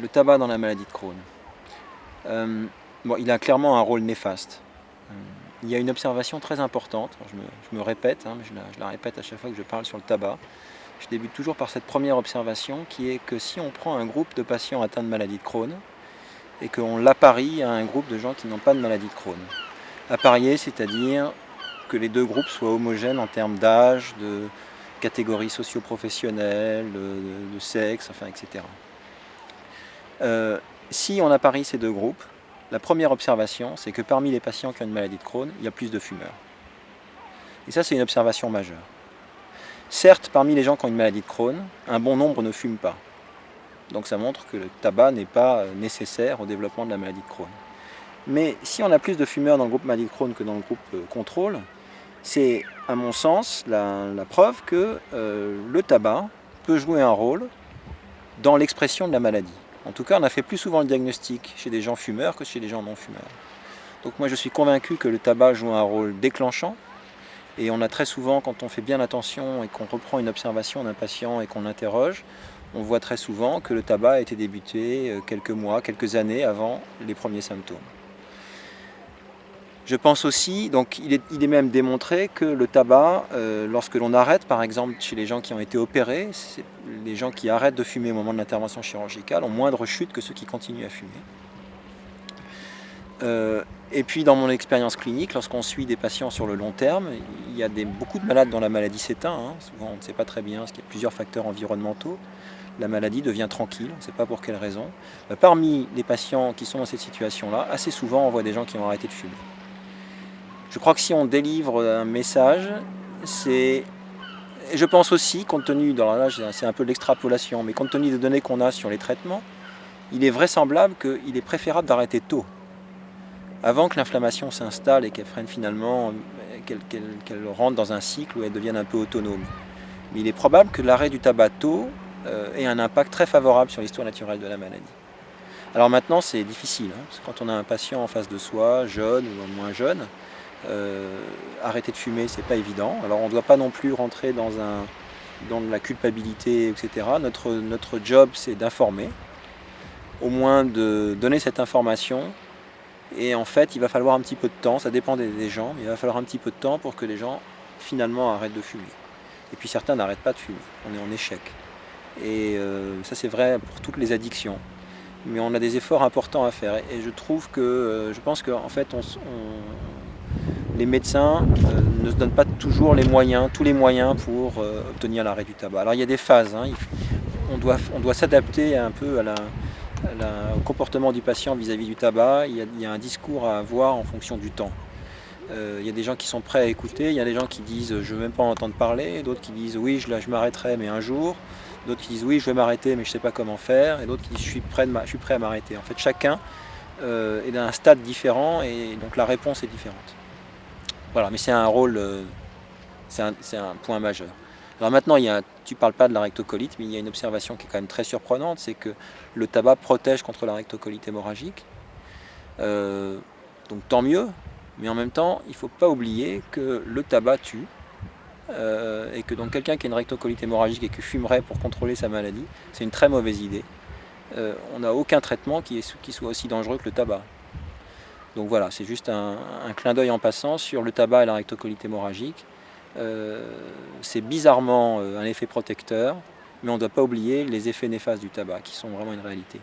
Le tabac dans la maladie de Crohn. Bon, il a clairement un rôle néfaste. Il y a une observation très importante, je me répète, mais je la répète à chaque fois que je parle sur le tabac. Je débute toujours par cette première observation qui est que si on prend un groupe de patients atteints de maladie de Crohn et qu'on l'apparie à un groupe de gens qui n'ont pas de maladie de Crohn, apparier, c'est-à-dire que les deux groupes soient homogènes en termes d'âge, de catégories socio-professionnelles, de sexe, enfin, etc. Si on apparie ces deux groupes, la première observation, c'est que parmi les patients qui ont une maladie de Crohn, il y a plus de fumeurs. Et ça, c'est une observation majeure. Certes, parmi les gens qui ont une maladie de Crohn, un bon nombre ne fument pas. Donc ça montre que le tabac n'est pas nécessaire au développement de la maladie de Crohn. Mais si on a plus de fumeurs dans le groupe maladie de Crohn que dans le groupe contrôle, c'est à mon sens la preuve que le tabac peut jouer un rôle dans l'expression de la maladie. En tout cas, on a fait plus souvent le diagnostic chez des gens fumeurs que chez des gens non fumeurs. Donc moi je suis convaincu que le tabac joue un rôle déclenchant. Et on a très souvent, quand on fait bien attention et qu'on reprend une observation d'un patient et qu'on l'interroge, on voit très souvent que le tabac a été débuté quelques mois, quelques années avant les premiers symptômes. Je pense aussi, donc il est même démontré que le tabac, lorsque l'on arrête, par exemple chez les gens qui ont été opérés, les gens qui arrêtent de fumer au moment de l'intervention chirurgicale ont moindre chute que ceux qui continuent à fumer. Et puis dans mon expérience clinique, lorsqu'on suit des patients sur le long terme, il y a beaucoup de malades dont la maladie s'éteint. Souvent on ne sait pas très bien, parce qu'il y a plusieurs facteurs environnementaux. La maladie devient tranquille, on ne sait pas pour quelle raison. Parmi les patients qui sont dans cette situation-là, assez souvent on voit des gens qui ont arrêté de fumer. Je crois que si on délivre un message, et je pense aussi, compte tenu, là c'est un peu de l'extrapolation, mais compte tenu des données qu'on a sur les traitements, il est vraisemblable qu'il est préférable d'arrêter tôt, avant que l'inflammation s'installe et qu'elle freine finalement, qu'elle rentre dans un cycle où elle devienne un peu autonome. Mais il est probable que l'arrêt du tabac tôt ait un impact très favorable sur l'histoire naturelle de la maladie. Alors maintenant c'est difficile, parce que quand on a un patient en face de soi, jeune ou moins jeune, arrêter de fumer, c'est pas évident. Alors on ne doit pas non plus rentrer dans la culpabilité, etc. Notre job, c'est d'informer, au moins de donner cette information. Et en fait, il va falloir un petit peu de temps, ça dépend des gens, mais il va falloir un petit peu de temps pour que les gens, finalement, arrêtent de fumer. Et puis certains n'arrêtent pas de fumer, on est en échec. Et ça, c'est vrai pour toutes les addictions. Mais on a des efforts importants à faire. Et je pense qu'en fait, les médecins ne se donnent pas toujours tous les moyens pour obtenir l'arrêt du tabac. Alors il y a des phases, on doit s'adapter un peu au comportement du patient vis-à-vis du tabac. Il y a un discours à avoir en fonction du temps. Il y a des gens qui sont prêts à écouter, il y a des gens qui disent je ne veux même pas en entendre parler, d'autres qui disent oui je m'arrêterai mais un jour, d'autres qui disent oui je vais m'arrêter mais je ne sais pas comment faire, et d'autres qui disent je suis prêt à m'arrêter. En fait chacun est à un stade différent et donc la réponse est différente. Voilà, mais c'est un rôle, c'est un point majeur. Alors maintenant, tu ne parles pas de la rectocolite, mais il y a une observation qui est quand même très surprenante, c'est que le tabac protège contre la rectocolite hémorragique. Donc tant mieux, mais en même temps, il ne faut pas oublier que le tabac tue, et que donc quelqu'un qui a une rectocolite hémorragique et qui fumerait pour contrôler sa maladie, c'est une très mauvaise idée. On n'a aucun traitement qui soit aussi dangereux que le tabac. Donc voilà, c'est juste un clin d'œil en passant sur le tabac et la rectocolite hémorragique. C'est bizarrement un effet protecteur, mais on ne doit pas oublier les effets néfastes du tabac, qui sont vraiment une réalité.